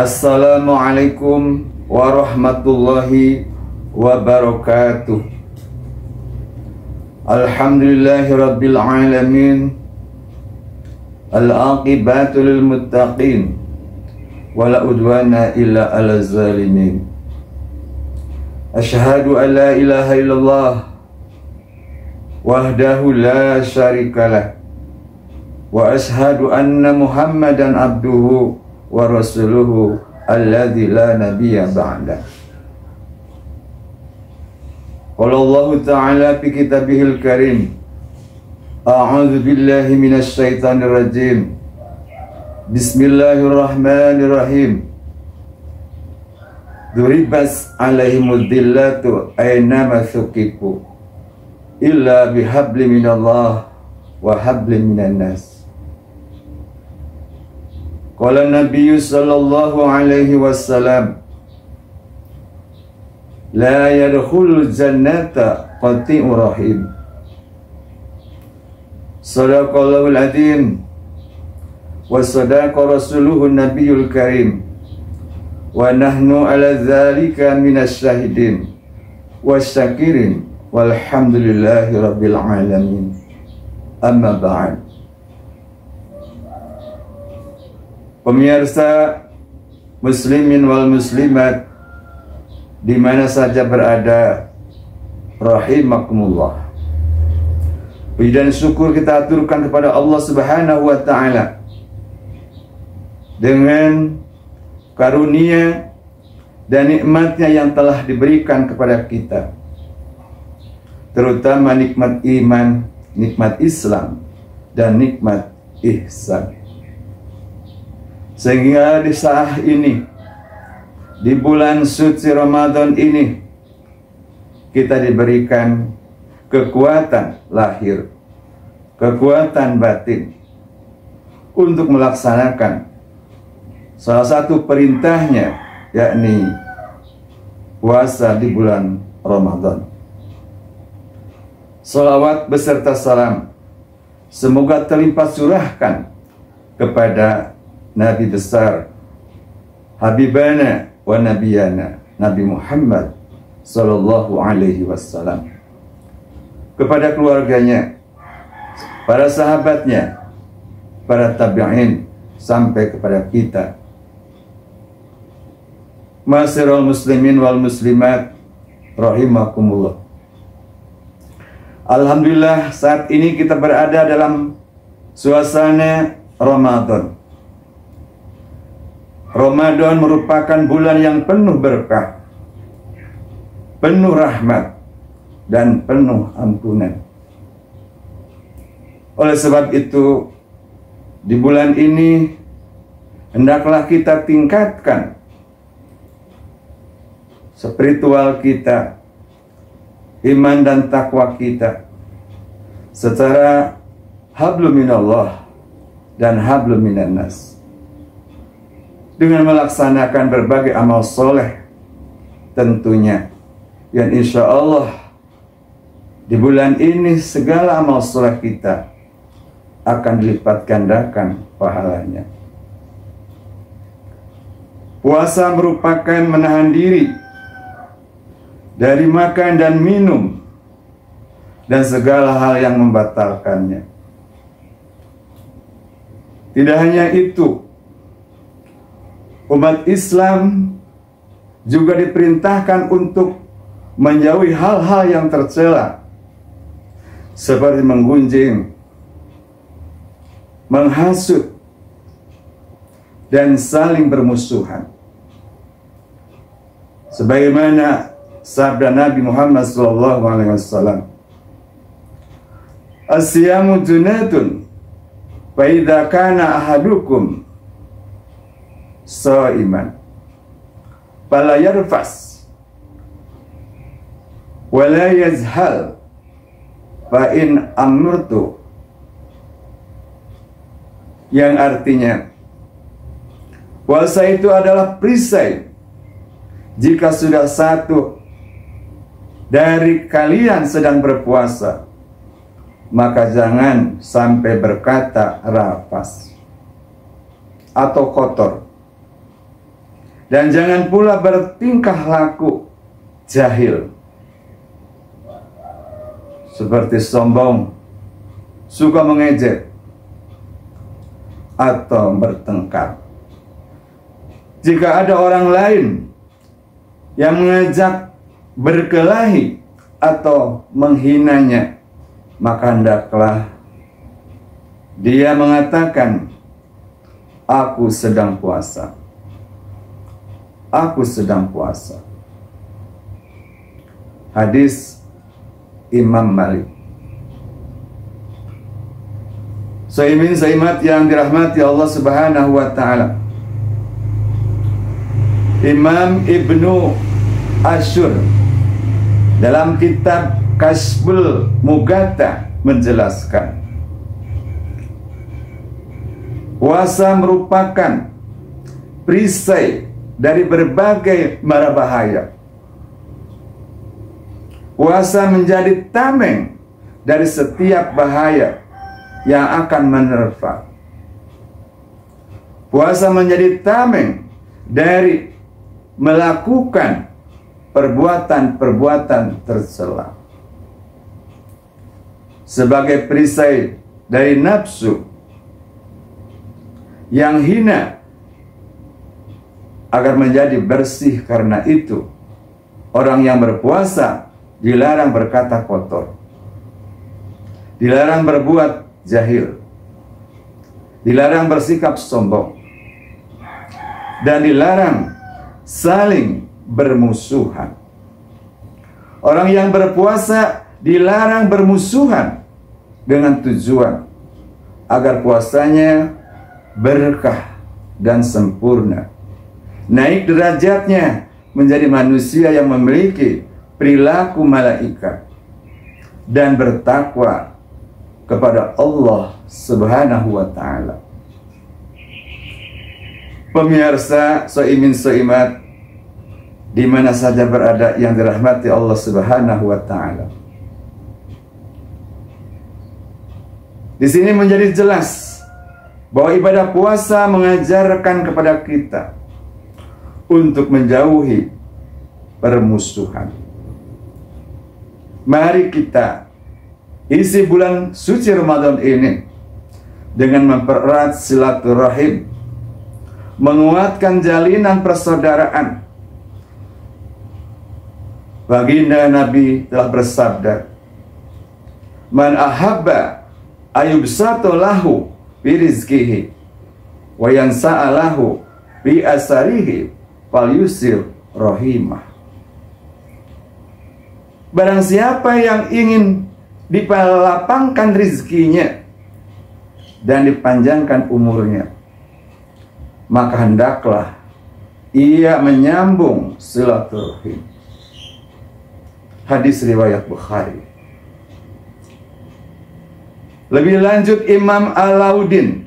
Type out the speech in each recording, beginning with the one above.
Assalamualaikum warahmatullahi wabarakatuh. Alhamdulillahirabbil alamin. Al-aqibatu lil muttaqin wala udwana illa 'alal zalimin. Asyhadu an la ilaha illallah wahdahu la syarikalah wa asyhadu anna Muhammadan abduhu wa rasuluhu alladzi la nabiyya ba'da. Qala Allah Ta'ala fi kitabihil karim, a'udzu billahi minasy syaithanir rajim. Bismillahirrahmanirrahim. Duribas alaihimud dillatu aynama thuqifu illa bihabli minallah wa habli minan nas. Qala Nabi sallallahu alaihi wasallam, la yadkhulul jannata qati'ur rahim. Sadaqallahul adzim wa sadaqa rasuluhu nabiyul karim wa nahnu ala dzalika minasy syahidin wasyakirin walhamdulillahi rabbil alamin. Amma ba'd. Pemirsa muslimin wal muslimat di mana saja berada, rahimakumullah. Puji dan syukur kita aturkan kepada Allah Subhanahu wa taala dengan karunia dan nikmatnya yang telah diberikan kepada kita, terutama nikmat iman, nikmat Islam, dan nikmat ihsan. Sehingga di saat ini, di bulan suci Ramadan ini, kita diberikan kekuatan lahir, kekuatan batin untuk melaksanakan salah satu perintahnya, yakni puasa di bulan Ramadan. Salawat beserta salam semoga terlimpah curahkan kepada Nabi besar, Habibana wa Nabiyana, Nabi Muhammad sallallahu alaihi wasallam, kepada keluarganya, para sahabatnya, para tabi'in, sampai kepada kita. Ma'asyiral muslimin wal muslimat rahimakumullah. Alhamdulillah, saat ini kita berada dalam suasana Ramadan. Ramadan merupakan bulan yang penuh berkah, penuh rahmat, dan penuh ampunan. Oleh sebab itu, di bulan ini hendaklah kita tingkatkan spiritual kita, iman dan takwa kita secara hablum minallah dan hablum minan nas, dengan melaksanakan berbagai amal soleh tentunya, yang insya Allah di bulan ini segala amal soleh kita akan dilipat gandakan pahalanya. Puasa merupakan menahan diri dari makan dan minum dan segala hal yang membatalkannya. Tidak hanya itu, umat Islam juga diperintahkan untuk menjauhi hal-hal yang tercela, seperti menggunjing, menghasut, dan saling bermusuhan. Sebagaimana sabda Nabi Muhammad SAW, as-siyamu junatun fa idza kana ahadukum shaiman fala yarfas wa la yazhal fa in amrtu, yang artinya puasa itu adalah perisai jika sudah satu dari kalian sedang berpuasa, maka jangan sampai berkata rapas atau kotor. Dan jangan pula bertingkah laku jahil, seperti sombong, suka mengejek, atau bertengkar. Jika ada orang lain yang mengajak berkelahi atau menghinanya, maka hendaklah dia mengatakan, aku sedang puasa. Aku sedang puasa. Hadis Imam Malik. Saimin saimat yang dirahmati Allah Subhanahu wa taala. Imam Ibnu Ashur dalam kitab Kasbul Mughata menjelaskan, puasa merupakan perisai dari berbagai mara bahaya. Puasa menjadi tameng dari setiap bahaya yang akan menerpa. Puasa menjadi tameng dari melakukan perbuatan-perbuatan tercela. Sebagai perisai dari nafsu yang hina, agar menjadi bersih. Karena itu, orang yang berpuasa dilarang berkata kotor, dilarang berbuat jahil, dilarang bersikap sombong, dan dilarang saling bermusuhan. Orang yang berpuasa dilarang bermusuhan dengan tujuan agar puasanya berkah dan sempurna, naik derajatnya menjadi manusia yang memiliki perilaku malaikat dan bertakwa kepada Allah Subhanahu wa taala. Pemirsa Soimin Soimat di mana saja berada yang dirahmati Allah Subhanahu wa taala. Di sini menjadi jelas bahwa ibadah puasa mengajarkan kepada kita untuk menjauhi permusuhan. Mari kita isi bulan suci Ramadan ini dengan mempererat silaturahim, menguatkan jalinan persaudaraan. Baginda Nabi telah bersabda, "Man ahabba ayubsatu lahu bi rizqihi wa yansa'alahu bi asarihi falyusir rahimah." Barang siapa yang ingin dipelapangkan rizkinya dan dipanjangkan umurnya, maka hendaklah ia menyambung silaturahim. Hadis riwayat Bukhari. Lebih lanjut, Imam Alauddin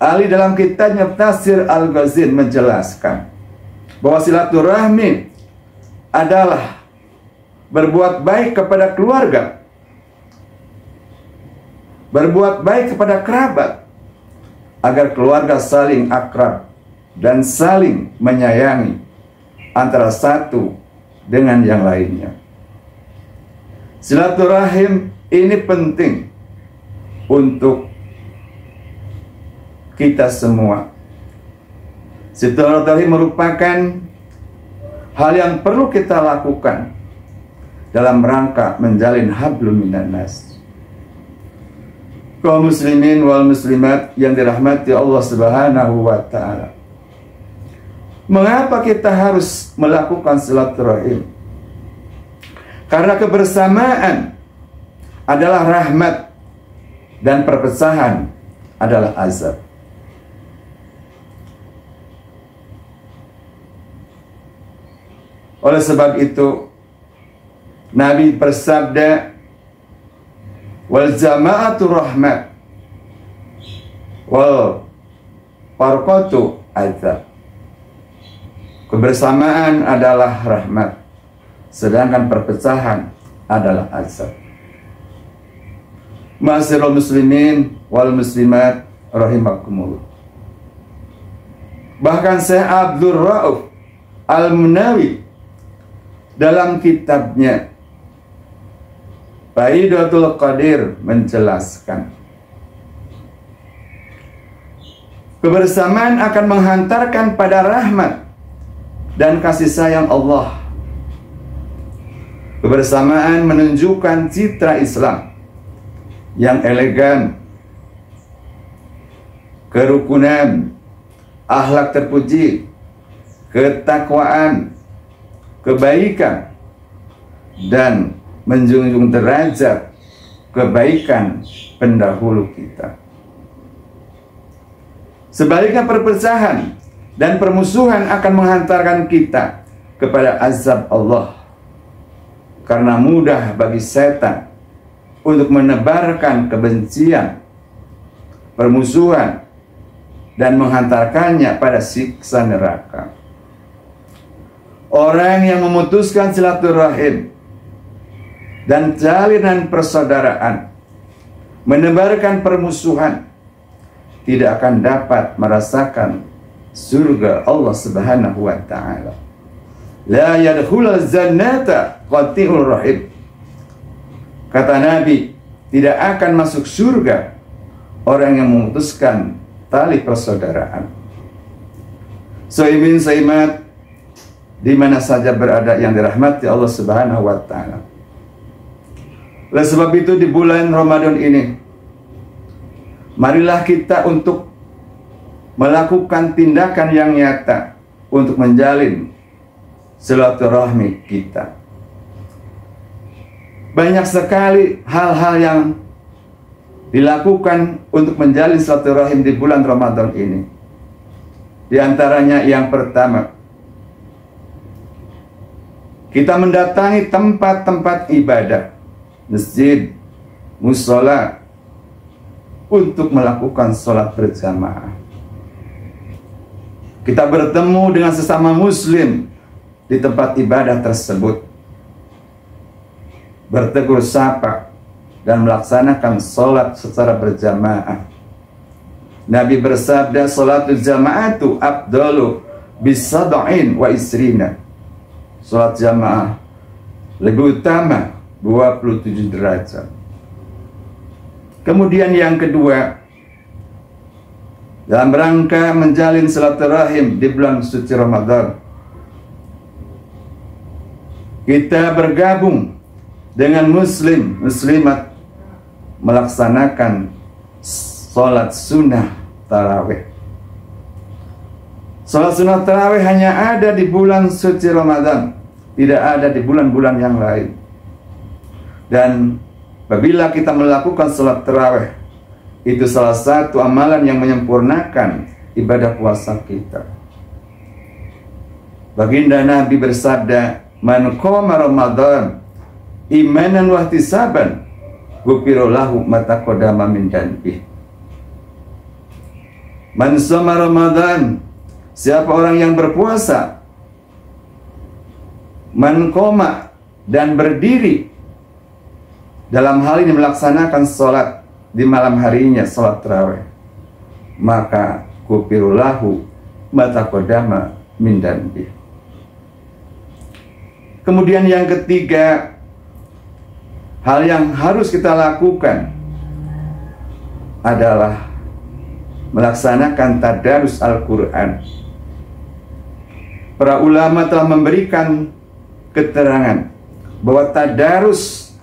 Ali dalam kitabnya Tafsir Al-Ghazin menjelaskan bahwa silaturahmi adalah berbuat baik kepada keluarga, berbuat baik kepada kerabat, agar keluarga saling akrab dan saling menyayangi antara satu dengan yang lainnya. Silaturahim ini penting untuk kita semua. Silaturahim merupakan hal yang perlu kita lakukan dalam rangka menjalin hablum minan nas. Kaum muslimin wal muslimat yang dirahmati Allah Subhanahu wa taala. Mengapa kita harus melakukan silaturahim? Karena kebersamaan adalah rahmat dan perpecahan adalah azab. Oleh sebab itu, Nabi bersabda, wal jama'atu rahmat wal farqatu azab. Kebersamaan adalah rahmat, sedangkan perpecahan adalah azab. Ma'asyiral muslimin wal muslimat rahimakumullah. Bahkan Syekh Abdul Rauf Al-Munawi dalam kitabnya Faidatul Qadir menjelaskan, kebersamaan akan menghantarkan pada rahmat dan kasih sayang Allah. Kebersamaan menunjukkan citra Islam yang elegan, kerukunan, akhlak terpuji, ketakwaan, kebaikan, dan menjunjung derajat kebaikan pendahulu kita. Sebaliknya perpecahan dan permusuhan akan menghantarkan kita kepada azab Allah, karena mudah bagi setan untuk menebarkan kebencian, permusuhan, dan menghantarkannya pada siksa neraka. Orang yang memutuskan silaturahim dan jalinan persaudaraan, menebarkan permusuhan, tidak akan dapat merasakan surga Allah Subhanahu wa ta'ala. La yadkhulul jannata qati'ur rahim. Kata Nabi, tidak akan masuk surga orang yang memutuskan tali persaudaraan. Soimin saimat, di mana saja berada yang dirahmati Allah Subhanahu wa ta'ala. Oleh sebab itu di bulan Ramadan ini, marilah kita untuk melakukan tindakan yang nyata untuk menjalin silaturahmi kita. Banyak sekali hal-hal yang dilakukan untuk menjalin silaturahim di bulan Ramadan ini. Di antaranya yang pertama, kita mendatangi tempat-tempat ibadah, masjid, musola, untuk melakukan sholat berjamaah. Kita bertemu dengan sesama muslim di tempat ibadah tersebut, bertegur sapa dan melaksanakan sholat secara berjamaah. Nabi bersabda, sholatul jama'atu afdalu bisad'in wa isrina. Sholat jamaah lebih utama 27 derajat. Kemudian yang kedua, dalam rangka menjalin silaturahim di bulan suci Ramadan, kita bergabung dengan muslim, muslimat melaksanakan sholat sunnah tarawih. Sholat sunnah tarawih hanya ada di bulan suci Ramadan, tidak ada di bulan-bulan yang lain. Dan apabila kita melakukan sholat tarawih, itu salah satu amalan yang menyempurnakan ibadah puasa kita. Baginda Nabi bersabda, man qama Ramadan imanan wa ihtisaban ghufira lahu ma taqaddama min dhanbihi. Man shoma Ramadan, siapa orang yang berpuasa, man qama, dan berdiri dalam hal ini melaksanakan sholat di malam harinya, sholat tarawih, maka kupirulahu matakodama min dhanbi. Kemudian yang ketiga, hal yang harus kita lakukan adalah melaksanakan tadarus Al-Quran. Para ulama telah memberikan keterangan bahwa tadarus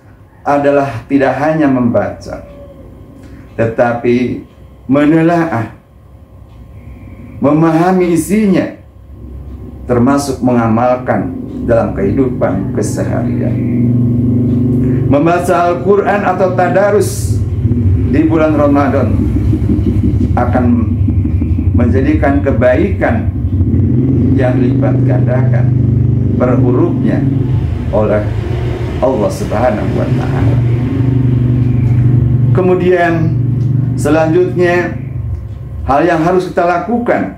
adalah tidak hanya membaca, tetapi menelaah, memahami isinya, termasuk mengamalkan dalam kehidupan keseharian. Membaca Al-Quran atau tadarus di bulan Ramadan akan menjadikan kebaikan yang lipat gandakan per hurufnya oleh Allah Subhanahu wa ta'ala. Kemudian selanjutnya, hal yang harus kita lakukan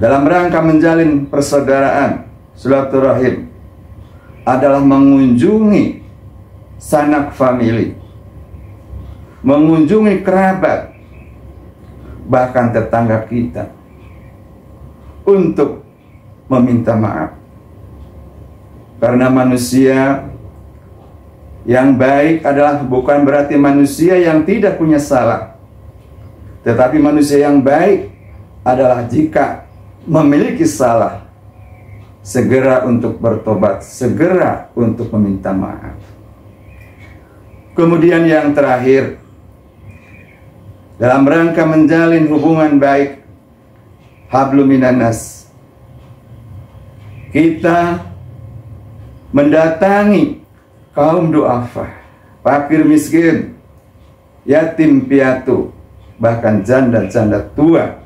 dalam rangka menjalin persaudaraan, silaturahim, adalah mengunjungi sanak famili, mengunjungi kerabat, bahkan tetangga kita, untuk meminta maaf. Karena manusia yang baik adalah bukan berarti manusia yang tidak punya salah, tetapi manusia yang baik adalah jika memiliki salah, segera untuk bertobat, segera untuk meminta maaf. Kemudian yang terakhir, dalam rangka menjalin hubungan baik, hablum minan nas, kita mendatangi kaum du'afa, fakir miskin, yatim piatu, bahkan janda-janda tua.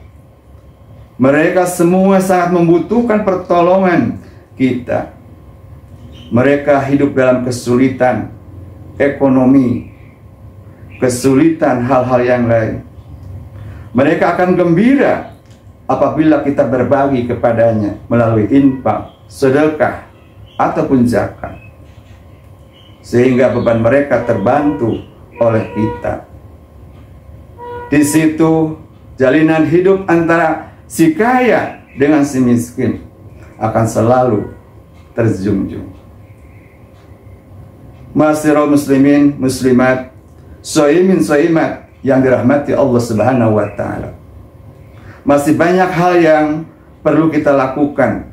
Mereka semua sangat membutuhkan pertolongan kita. Mereka hidup dalam kesulitan ekonomi, kesulitan hal-hal yang lain. Mereka akan gembira apabila kita berbagi kepadanya melalui infak, sedekah, ataupun zakat, sehingga beban mereka terbantu oleh kita. Di situ jalinan hidup antara si kaya dengan si miskin akan selalu terjunjung. Ma'asyiral muslimin, muslimat, shaimin, shaimat yang dirahmati Allah Subhanahu wa taala. Masih banyak hal yang perlu kita lakukan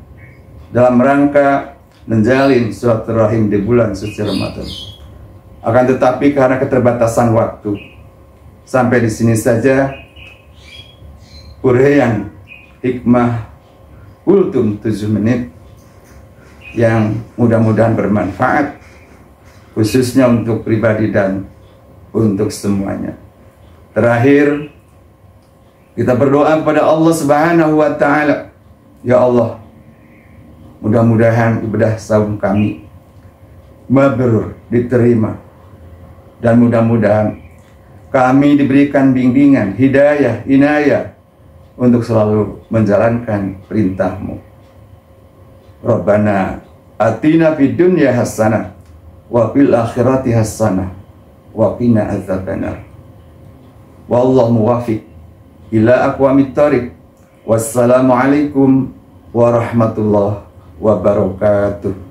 dalam rangka menjalin silaturahim di bulan suci Ramadan. Akan tetapi karena keterbatasan waktu, sampai di sini saja uraian hikmah kultum 7 menit yang mudah-mudahan bermanfaat, khususnya untuk pribadi dan untuk semuanya. Terakhir, kita berdoa kepada Allah Subhanahu wa taala. Ya Allah, mudah-mudahan ibadah saum kami mabrur, diterima, dan mudah-mudahan kami diberikan bimbingan, hidayah, inayah untuk selalu menjalankan perintah-Mu. Rabbana atina fid dunya hasanah wa fil akhirati hasanah wa qina adzabannar. Wallahu muwaffiq ila aqwamit thoriq. Wassalamu alaikum warahmatullahi wabarakatuh.